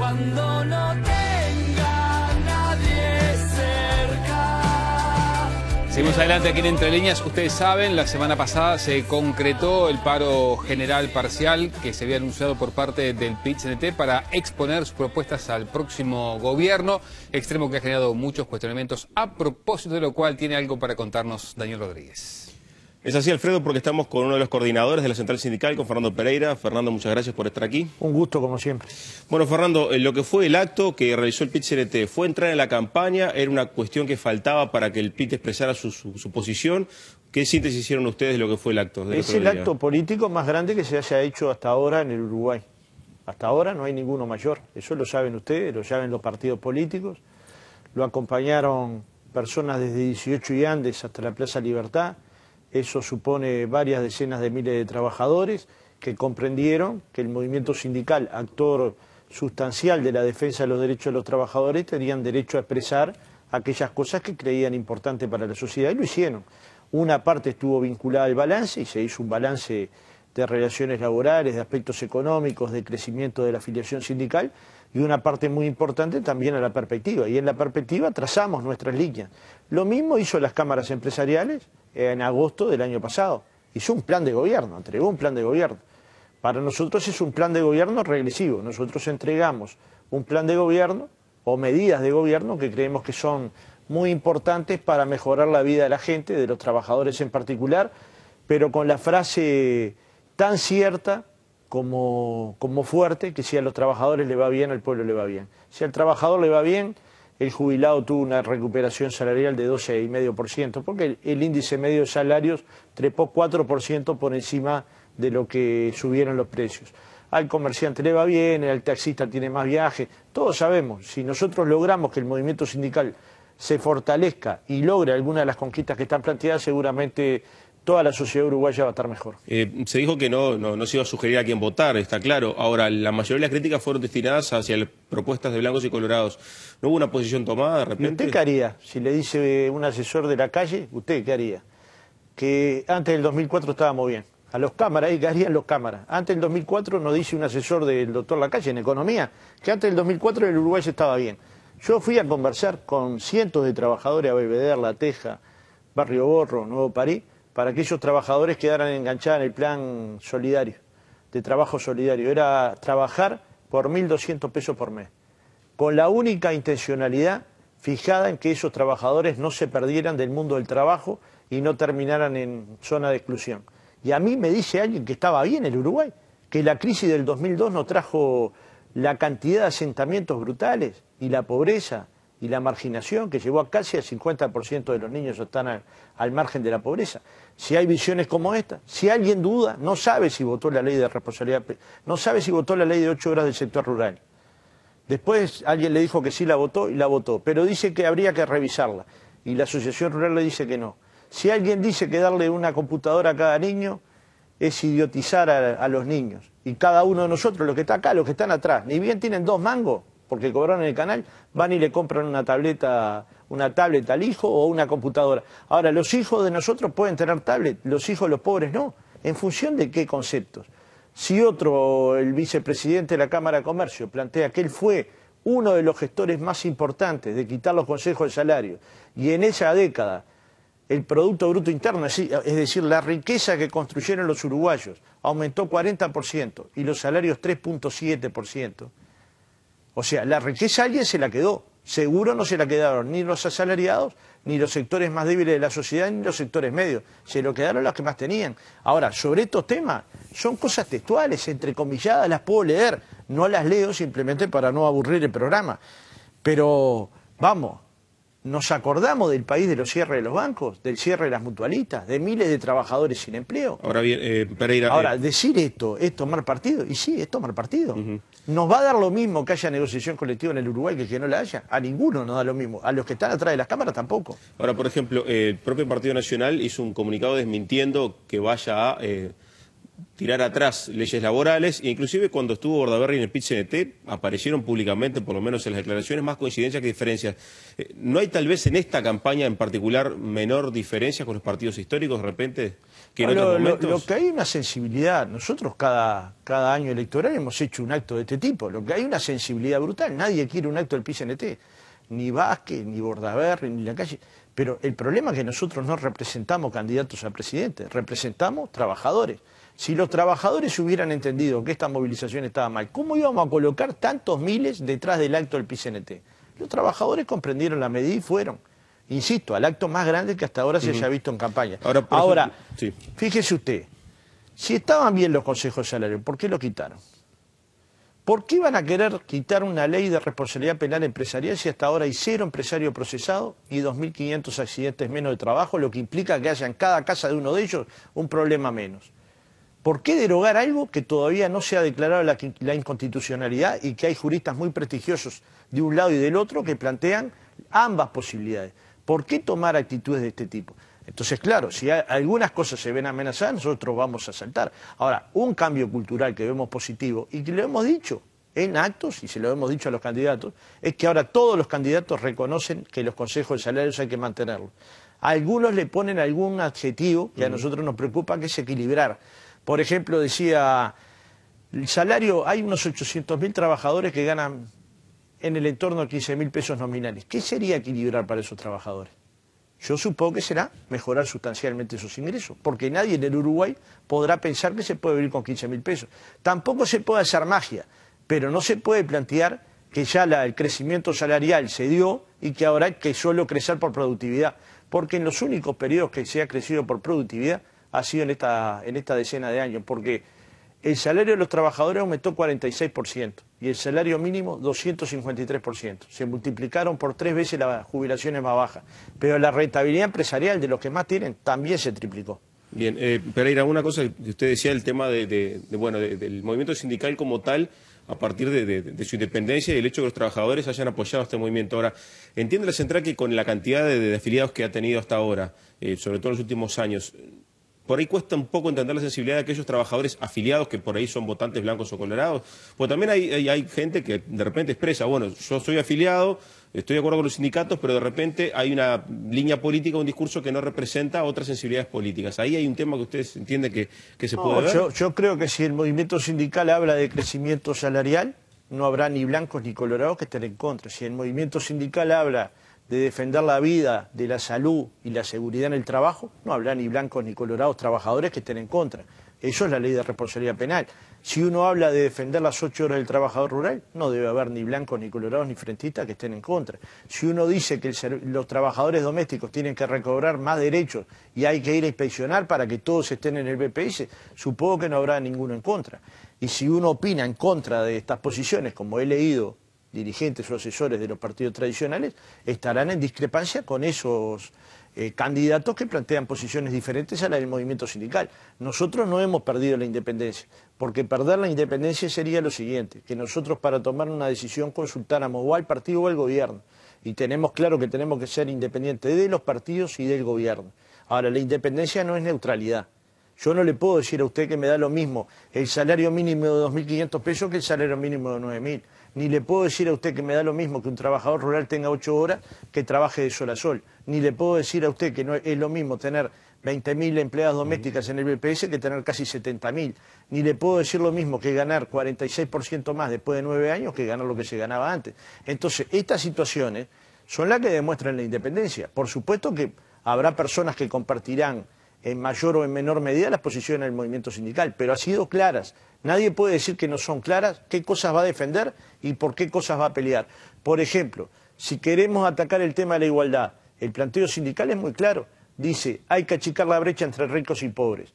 cuando no tenga nadie cerca. Seguimos adelante aquí en Entre Líneas. Ustedes saben, la semana pasada se concretó el paro general parcial que se había anunciado por parte del PIT-CNT para exponer sus propuestas al próximo gobierno, extremo que ha generado muchos cuestionamientos, a propósito de lo cual tiene algo para contarnos Daniel Rodríguez. Es así, Alfredo, porque estamos con uno de los coordinadores de la Central Sindical, con Fernando Pereira. Fernando, muchas gracias por estar aquí. Un gusto, como siempre. Bueno, Fernando, lo que fue el acto que realizó el PIT-CNT, ¿fue entrar en la campaña? ¿Era una cuestión que faltaba para que el PIT expresara su posición? ¿Qué síntesis hicieron ustedes de lo que fue el acto? Es el acto político más grande que se haya hecho hasta ahora en el Uruguay. Hasta ahora no hay ninguno mayor. Eso lo saben ustedes, lo saben los partidos políticos. Lo acompañaron personas desde 18 y Andes hasta la Plaza Libertad. Eso supone varias decenas de miles de trabajadores que comprendieron que el movimiento sindical, actor sustancial de la defensa de los derechos de los trabajadores, tenían derecho a expresar aquellas cosas que creían importantes para la sociedad y lo hicieron. Una parte estuvo vinculada al balance y se hizo un balance de relaciones laborales, de aspectos económicos, de crecimiento de la afiliación sindical y una parte muy importante también a la perspectiva. Y en la perspectiva trazamos nuestras líneas. Lo mismo hizo las cámaras empresariales en agosto del año pasado. Hizo un plan de gobierno, entregó un plan de gobierno. Para nosotros es un plan de gobierno regresivo. Nosotros entregamos un plan de gobierno o medidas de gobierno que creemos que son muy importantes para mejorar la vida de la gente, de los trabajadores en particular, pero con la frase tan cierta como fuerte, que si a los trabajadores le va bien, al pueblo le va bien. Si al trabajador le va bien, el jubilado tuvo una recuperación salarial de 12,5%, porque el índice medio de salarios trepó 4% por encima de lo que subieron los precios. Al comerciante le va bien, al taxista tiene más viajes. Todos sabemos, si nosotros logramos que el movimiento sindical se fortalezca y logre alguna de las conquistas que están planteadas, seguramente toda la sociedad uruguaya va a estar mejor. Se dijo que no se iba a sugerir a quién votar, está claro. Ahora, la mayoría de las críticas fueron destinadas hacia las propuestas de blancos y colorados. ¿No hubo una posición tomada de repente? ¿Y usted qué haría? Si le dice un asesor de la calle, ¿usted qué haría? Que antes del 2004 estábamos bien. A los cámaras, ¿qué harían los cámaras? Antes del 2004 nos dice un asesor del doctor Lacalle en economía, que antes del 2004 el Uruguay estaba bien. Yo fui a conversar con cientos de trabajadores a Belvedere, La Teja, Barrio Borro, Nuevo París, para que esos trabajadores quedaran enganchados en el plan solidario, de trabajo solidario. Era trabajar por 1.200 pesos por mes, con la única intencionalidad fijada en que esos trabajadores no se perdieran del mundo del trabajo y no terminaran en zona de exclusión. Y a mí me dice alguien que estaba bien el Uruguay, que la crisis del 2002 nos trajo la cantidad de asentamientos brutales y la pobreza y la marginación que llevó a casi al 50% de los niños están al margen de la pobreza. Si hay visiones como esta, si alguien duda, no sabe si votó la ley de responsabilidad, no sabe si votó la ley de 8 horas del sector rural. Después alguien le dijo que sí la votó y la votó, pero dice que habría que revisarla y la Asociación Rural le dice que no. Si alguien dice que darle una computadora a cada niño es idiotizar a los niños y cada uno de nosotros, los que está acá, los que están atrás, ni bien tienen 2 mangos, porque cobraron en el canal, van y le compran una tablet al hijo o una computadora. Ahora, los hijos de nosotros pueden tener tablet, los hijos de los pobres no. ¿En función de qué conceptos? Si el vicepresidente de la Cámara de Comercio, plantea que él fue uno de los gestores más importantes de quitar los consejos de salario, y en esa década el Producto Bruto Interno, es decir, la riqueza que construyeron los uruguayos, aumentó 40% y los salarios 3,7%. O sea, la riqueza alguien se la quedó. Seguro no se la quedaron ni los asalariados, ni los sectores más débiles de la sociedad, ni los sectores medios. Se lo quedaron los que más tenían. Ahora, sobre estos temas, son cosas textuales, entrecomilladas, las puedo leer. No las leo simplemente para no aburrir el programa. Pero, vamos, nos acordamos del país de los cierres de los bancos, del cierre de las mutualistas, de miles de trabajadores sin empleo. Ahora bien, Pereira... Ahora, decir esto es tomar partido, y sí, es tomar partido. ¿Nos va a dar lo mismo que haya negociación colectiva en el Uruguay que no la haya? A ninguno nos da lo mismo, a los que están atrás de las cámaras tampoco. Ahora, por ejemplo, el propio Partido Nacional hizo un comunicado desmintiendo que vaya a tirar atrás leyes laborales, e inclusive cuando estuvo Bordaberry en el PIT-CNT aparecieron públicamente, por lo menos en las declaraciones, más coincidencias que diferencias. ¿No hay tal vez en esta campaña en particular menor diferencia con los partidos históricos de repente? que en otros momentos. Lo que hay una sensibilidad, nosotros cada año electoral hemos hecho un acto de este tipo, lo que hay una sensibilidad brutal, nadie quiere un acto del PIT-CNT, ni Vázquez, ni Bordaberry, ni la calle, pero el problema es que nosotros no representamos candidatos a presidente, representamos trabajadores. Si los trabajadores hubieran entendido que esta movilización estaba mal, ¿cómo íbamos a colocar tantos miles detrás del acto del PIT-CNT? Los trabajadores comprendieron la medida y fueron. Insisto, al acto más grande que hasta ahora se haya visto en campaña. Ahora, sí. Fíjese usted, si estaban bien los consejos salariales, ¿por qué lo quitaron? ¿Por qué iban a querer quitar una ley de responsabilidad penal empresarial si hasta ahora hay 0 empresarios procesados y 2.500 accidentes menos de trabajo, lo que implica que haya en cada casa de uno de ellos un problema menos? ¿Por qué derogar algo que todavía no se ha declarado la inconstitucionalidad y que hay juristas muy prestigiosos de un lado y del otro que plantean ambas posibilidades? ¿Por qué tomar actitudes de este tipo? Entonces, claro, si algunas cosas se ven amenazadas, nosotros vamos a saltar. Ahora, un cambio cultural que vemos positivo y que lo hemos dicho en actos, y se lo hemos dicho a los candidatos, es que ahora todos los candidatos reconocen que los consejos de salarios hay que mantenerlos. Algunos le ponen algún adjetivo que a nosotros nos preocupa, que es equilibrar. Por ejemplo, decía, el salario, hay unos 800.000 trabajadores que ganan en el entorno de 15.000 pesos nominales. ¿Qué sería equilibrar para esos trabajadores? Yo supongo que será mejorar sustancialmente sus ingresos, porque nadie en el Uruguay podrá pensar que se puede vivir con 15.000 pesos. Tampoco se puede hacer magia, pero no se puede plantear que ya el crecimiento salarial se dio y que ahora hay que solo crecer por productividad, porque en los únicos periodos que se ha crecido por productividad ha sido en esta decena de años, porque el salario de los trabajadores aumentó 46% y el salario mínimo 253%. Se multiplicaron por 3 veces las jubilaciones más bajas, pero la rentabilidad empresarial de los que más tienen también se triplicó. Bien, Pereira, una cosa que usted decía, el tema del movimiento sindical como tal, a partir de su independencia y el hecho de que los trabajadores hayan apoyado este movimiento. Ahora, ¿entiende la central que con la cantidad de afiliados que ha tenido hasta ahora, sobre todo en los últimos años, por ahí cuesta un poco entender la sensibilidad de aquellos trabajadores afiliados que por ahí son votantes blancos o colorados? Porque también hay gente que de repente expresa, bueno, yo soy afiliado, estoy de acuerdo con los sindicatos, pero de repente hay una línea política, un discurso que no representa otras sensibilidades políticas. Ahí hay un tema que ustedes entienden que se puede ver. Yo creo que si el movimiento sindical habla de crecimiento salarial, no habrá ni blancos ni colorados que estén en contra. Si el movimiento sindical habla de defender la vida, de la salud y la seguridad en el trabajo, no habrá ni blancos ni colorados trabajadores que estén en contra. Eso es la ley de responsabilidad penal. Si uno habla de defender las 8 horas del trabajador rural, no debe haber ni blancos, ni colorados, ni frentistas que estén en contra. Si uno dice que los trabajadores domésticos tienen que recobrar más derechos y hay que ir a inspeccionar para que todos estén en el BPS, supongo que no habrá ninguno en contra. Y si uno opina en contra de estas posiciones, como he leído dirigentes o asesores de los partidos tradicionales, estarán en discrepancia con esos candidatos que plantean posiciones diferentes a la del movimiento sindical. Nosotros no hemos perdido la independencia, porque perder la independencia sería lo siguiente, que nosotros para tomar una decisión consultáramos o al partido o al gobierno, y tenemos claro que tenemos que ser independientes de los partidos y del gobierno. Ahora, la independencia no es neutralidad. Yo no le puedo decir a usted que me da lo mismo el salario mínimo de 2.500 pesos que el salario mínimo de 9.000. Ni le puedo decir a usted que me da lo mismo que un trabajador rural tenga 8 horas que trabaje de sol a sol. Ni le puedo decir a usted que no es lo mismo tener 20.000 empleadas domésticas en el BPS que tener casi 70.000. Ni le puedo decir lo mismo que ganar 46% más después de 9 años que ganar lo que se ganaba antes. Entonces, estas situaciones son las que demuestran la independencia. Por supuesto que habrá personas que compartirán en mayor o en menor medida las posiciones del movimiento sindical, pero ha sido claras. Nadie puede decir que no son claras qué cosas va a defender y por qué cosas va a pelear. Por ejemplo, si queremos atacar el tema de la igualdad, el planteo sindical es muy claro. Dice, hay que achicar la brecha entre ricos y pobres.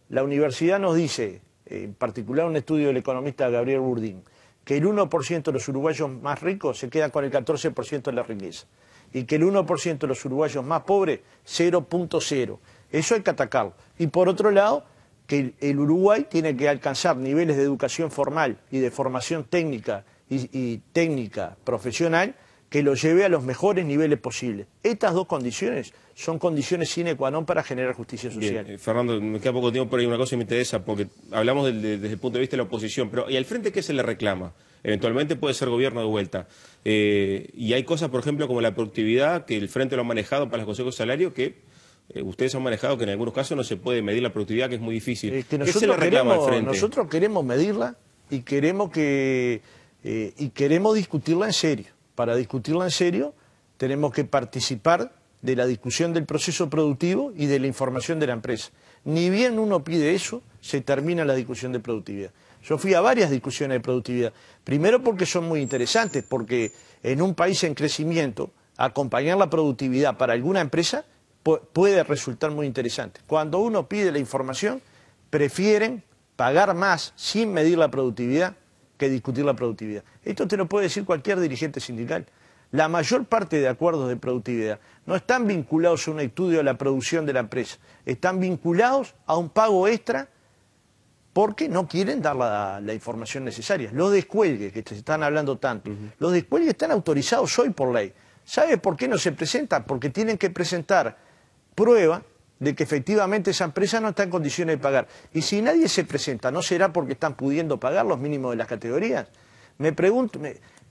La universidad nos dice, en particular un estudio del economista Gabriel Burdín, que el 1% de los uruguayos más ricos se queda con el 14% de la riqueza y que el 1% de los uruguayos más pobres, 0.0. Eso hay que atacarlo. Y por otro lado, que el Uruguay tiene que alcanzar niveles de educación formal y de formación técnica y técnica profesional que lo lleve a los mejores niveles posibles. Estas dos condiciones son condiciones sine qua non para generar justicia social. Bien, Fernando, me queda poco tiempo, pero hay una cosa que me interesa, porque hablamos desde el punto de vista de la oposición, pero ¿y al frente qué se le reclama? Eventualmente puede ser gobierno de vuelta. Y hay cosas, por ejemplo, como la productividad, que el frente lo ha manejado para los consejos de salario, que ustedes han manejado que en algunos casos no se puede medir la productividad, que es muy difícil. Que ¿Qué se le reclama al frente? Nosotros queremos medirla y queremos discutirla en serio. Para discutirla en serio tenemos que participar de la discusión del proceso productivo y de la información de la empresa. Ni bien uno pide eso, se termina la discusión de productividad. Yo fui a varias discusiones de productividad. Primero porque son muy interesantes, porque en un país en crecimiento, acompañar la productividad para alguna empresa puede resultar muy interesante. Cuando uno pide la información, prefieren pagar más sin medir la productividad que discutir la productividad. Esto te lo puede decir cualquier dirigente sindical. La mayor parte de acuerdos de productividad no están vinculados a un estudio de la producción de la empresa, están vinculados a un pago extra porque no quieren dar la información necesaria. Los descuelgues, que se están hablando tanto, los descuelgues están autorizados hoy por ley. ¿Sabe por qué no se presentan? Porque tienen que presentar prueba de que efectivamente esa empresa no está en condiciones de pagar. Y si nadie se presenta, ¿no será porque están pudiendo pagar los mínimos de las categorías? Me pregunto,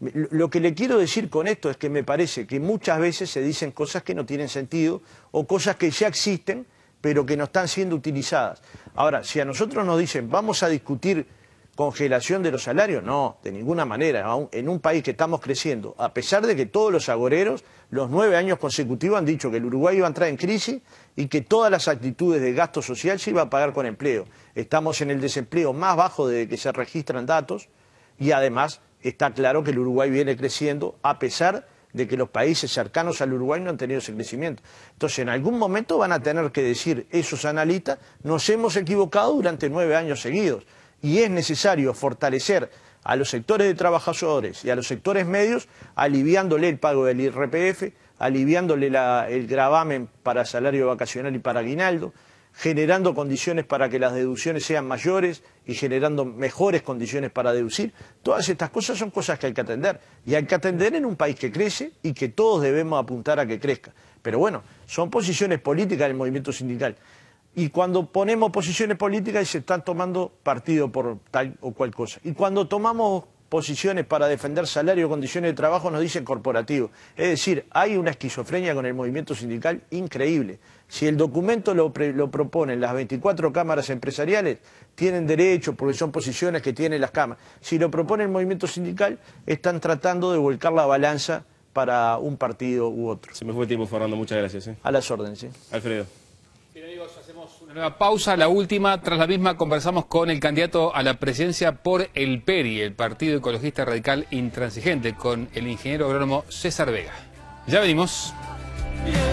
lo que le quiero decir con esto es que me parece que muchas veces se dicen cosas que no tienen sentido o cosas que ya existen pero que no están siendo utilizadas. Ahora, si a nosotros nos dicen vamos a discutir congelación de los salarios, no, de ninguna manera. En un país que estamos creciendo, a pesar de que todos los agoreros, los 9 años consecutivos han dicho que el Uruguay iba a entrar en crisis y que todas las actitudes de gasto social se iba a pagar con empleo. Estamos en el desempleo más bajo desde que se registran datos y además está claro que el Uruguay viene creciendo a pesar de que los países cercanos al Uruguay no han tenido ese crecimiento. Entonces, en algún momento van a tener que decir esos analistas, nos hemos equivocado durante 9 años seguidos. Y es necesario fortalecer a los sectores de trabajadores y a los sectores medios, aliviándole el pago del IRPF, aliviándole el gravamen para salario vacacional y para aguinaldo, generando condiciones para que las deducciones sean mayores y generando mejores condiciones para deducir. Todas estas cosas son cosas que hay que atender. Y hay que atender en un país que crece y que todos debemos apuntar a que crezca. Pero bueno, son posiciones políticas del movimiento sindical. Y cuando ponemos posiciones políticas se están tomando partido por tal o cual cosa. Y cuando tomamos posiciones para defender salario o condiciones de trabajo nos dicen corporativo. Es decir, hay una esquizofrenia con el movimiento sindical increíble. Si el documento lo proponen las 24 cámaras empresariales, tienen derecho porque son posiciones que tienen las cámaras. Si lo propone el movimiento sindical, están tratando de volcar la balanza para un partido u otro. Se me fue el tiempo, Fernando. Muchas gracias. A las órdenes, ¿sí? Alfredo. Bien, amigos, hacemos una nueva pausa, la última. Tras la misma conversamos con el candidato a la presidencia por el PERI, el Partido Ecologista Radical Intransigente, con el ingeniero agrónomo César Vega. Ya venimos. Yeah.